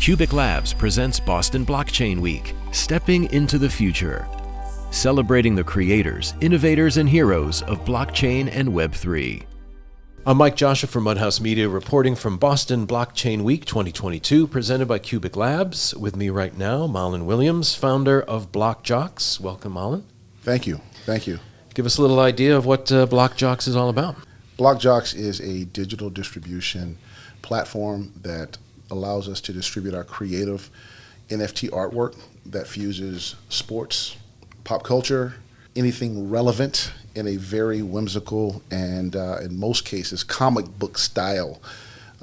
QUBIC Labs presents Boston Blockchain Week, Stepping into the Future, celebrating the creators, innovators, and heroes of blockchain and Web3. I'm Mike Joshua from MuddHouse Media, reporting from Boston Blockchain Week 2022, presented by QUBIC Labs. With me right now, Mahlon Williams, founder of Block Jocks. Welcome, Mahlon. Thank you. Thank you. Give us a little idea of what Block Jocks is all about. Block Jocks is a digital distribution platform that allows us to distribute our creative NFT artwork that fuses sports, pop culture, anything relevant in a very whimsical and, in most cases, comic book style,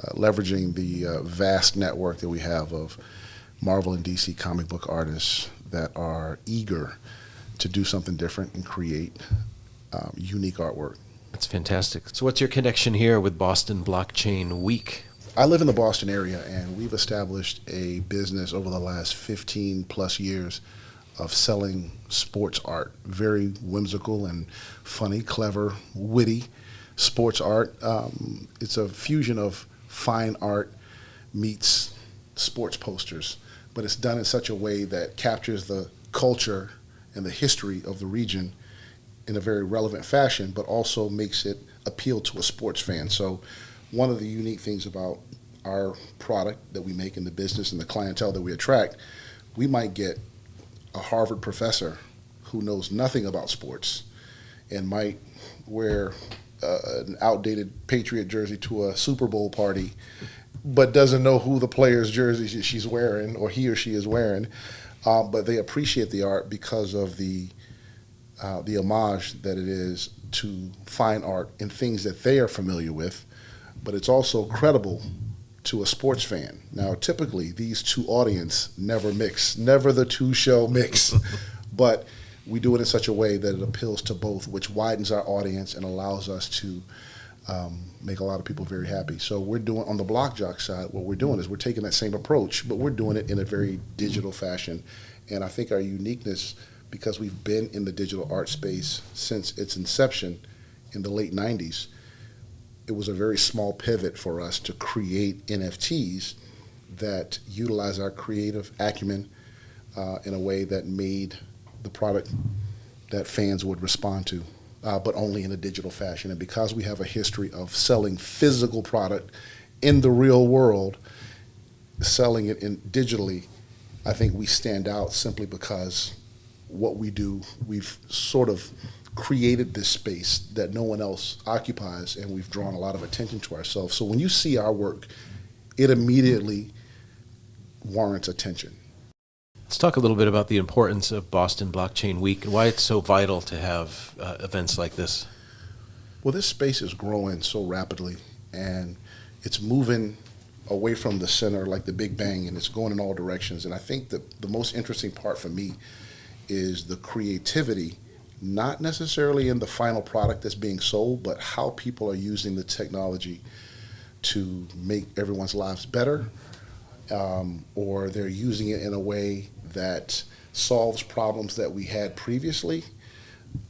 leveraging the vast network that we have of Marvel and DC comic book artists that are eager to do something different and create unique artwork. That's fantastic. So what's your connection here with Boston Blockchain Week? I live in the Boston area, and we've established a business over the last 15 plus years of selling sports art. Very whimsical and funny, clever, witty sports art. It's a fusion of fine art meets sports posters, but it's done in such a way that captures the culture and the history of the region in a very relevant fashion, but also makes it appeal to a sports fan. So one of the unique things about our product that we make in the business and the clientele that we attract, we might get a Harvard professor who knows nothing about sports and might wear an outdated Patriot jersey to a Super Bowl party, but doesn't know who the player's jersey she's wearing or he or she is wearing. But they appreciate the art because of the homage that it is to fine art and things that they are familiar with, but it's also credible to a sports fan. Now, typically, these two audiences never mix, never the two shall mix, but we do it in such a way that it appeals to both, which widens our audience and allows us to make a lot of people very happy. So we're doing, on the Block Jock side, what we're doing is we're taking that same approach, but we're doing it in a very digital fashion. And I think our uniqueness, because we've been in the digital art space since its inception in the late 90s, it was a very small pivot for us to create NFTs that utilize our creative acumen in a way that made the product that fans would respond to, but only in a digital fashion. And because we have a history of selling physical product in the real world, selling it digitally, I think we stand out simply because what we do, we've sort of created this space that no one else occupies, and we've drawn a lot of attention to ourselves. So when you see our work, it immediately warrants attention. Let's talk a little bit about the importance of Boston Blockchain Week and why it's so vital to have events like this. Well, this space is growing so rapidly, and it's moving away from the center like the Big Bang, and it's going in all directions. And I think that the most interesting part for me is the creativity, not necessarily in the final product that's being sold, but how people are using the technology to make everyone's lives better, or they're using it in a way that solves problems that we had previously,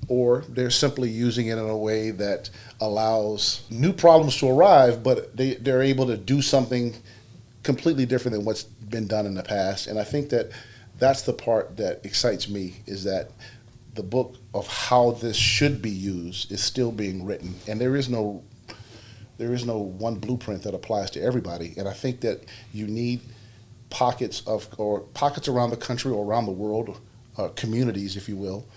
or they're simply using it in a way that allows new problems to arrive, but they're able to do something completely different than what's been done in the past. And I think that that's the part that excites me, is that the book of how this should be used is still being written, and there is no one blueprint that applies to everybody. And I think that you need pockets around the country or around the world, communities, if you will,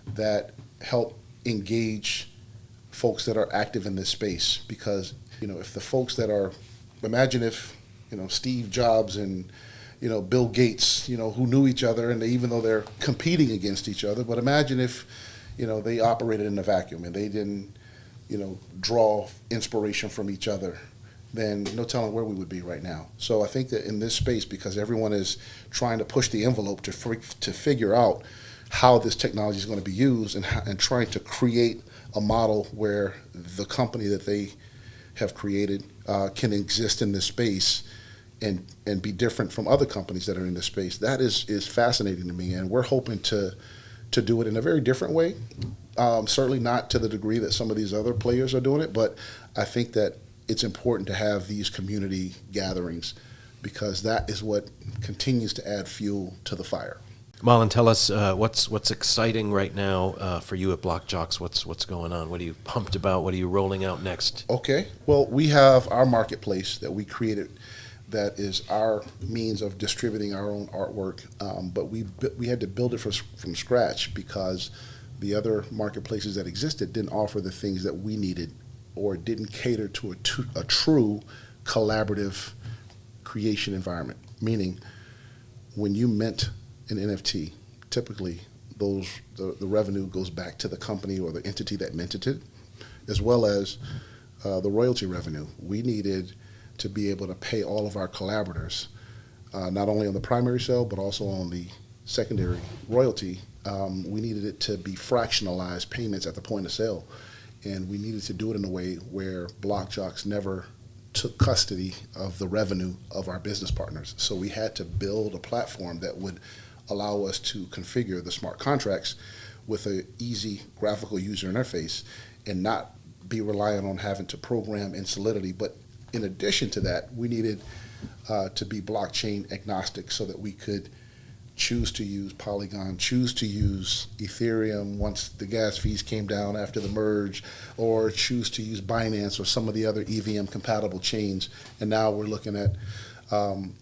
that help engage folks that are active in this space. Because if the folks that are, imagine if Steve Jobs and Bill Gates, who knew each other, and even though they're competing against each other, but imagine if, they operated in a vacuum and they didn't, draw inspiration from each other, then no telling where we would be right now. So I think that in this space, because everyone is trying to push the envelope to figure out how this technology is going to be used, and trying to create a model where the company that they have created can exist in this space and be different from other companies that are in this space. That is fascinating to me, and we're hoping to do it in a very different way. Certainly not to the degree that some of these other players are doing it, but I think that it's important to have these community gatherings because that is what continues to add fuel to the fire. Mahlon, tell us what's exciting right now for you at Block Jocks. What's going on? What are you pumped about? What are you rolling out next? Okay. Well, we have our marketplace that we created that is our means of distributing our own artwork, but we had to build it from scratch because the other marketplaces that existed didn't offer the things that we needed or didn't cater to a true collaborative creation environment. Meaning, when you mint an NFT, typically the revenue goes back to the company or the entity that minted it, as well as the royalty revenue. We needed to be able to pay all of our collaborators, not only on the primary sale, but also on the secondary royalty. We needed it to be fractionalized payments at the point of sale. And we needed to do it in a way where Block Jocks never took custody of the revenue of our business partners. So we had to build a platform that would allow us to configure the smart contracts with an easy graphical user interface and not be reliant on having to program in Solidity. But in addition to that, we needed to be blockchain agnostic so that we could choose to use Polygon, choose to use Ethereum once the gas fees came down after the merge, or choose to use Binance or some of the other EVM compatible chains. And now we're looking at some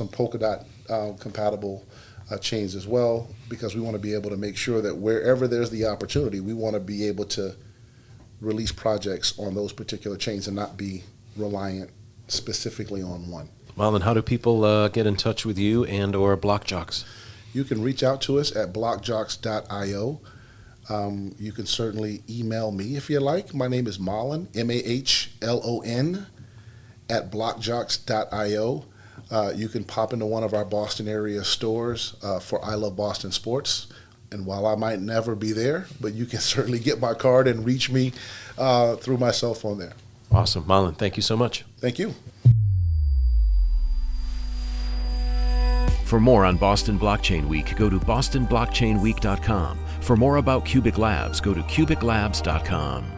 Polkadot compatible chains as well, because we want to be able to make sure that wherever there's the opportunity, we want to be able to release projects on those particular chains and not be reliant specifically on one. Mahlon, how do people get in touch with you and or Block Jocks? You can reach out to us at blockjocks.io. You can certainly email me if you like. My name is Mahlon, Mahlon, at blockjocks.io. You can pop into one of our Boston area stores for I Love Boston Sports. And while I might never be there, but you can certainly get my card and reach me through my cell phone there. Awesome. Mahlon, thank you so much. Thank you. For more on Boston Blockchain Week, go to bostonblockchainweek.com. For more about QUBIC Labs, go to QUBICLabs.com.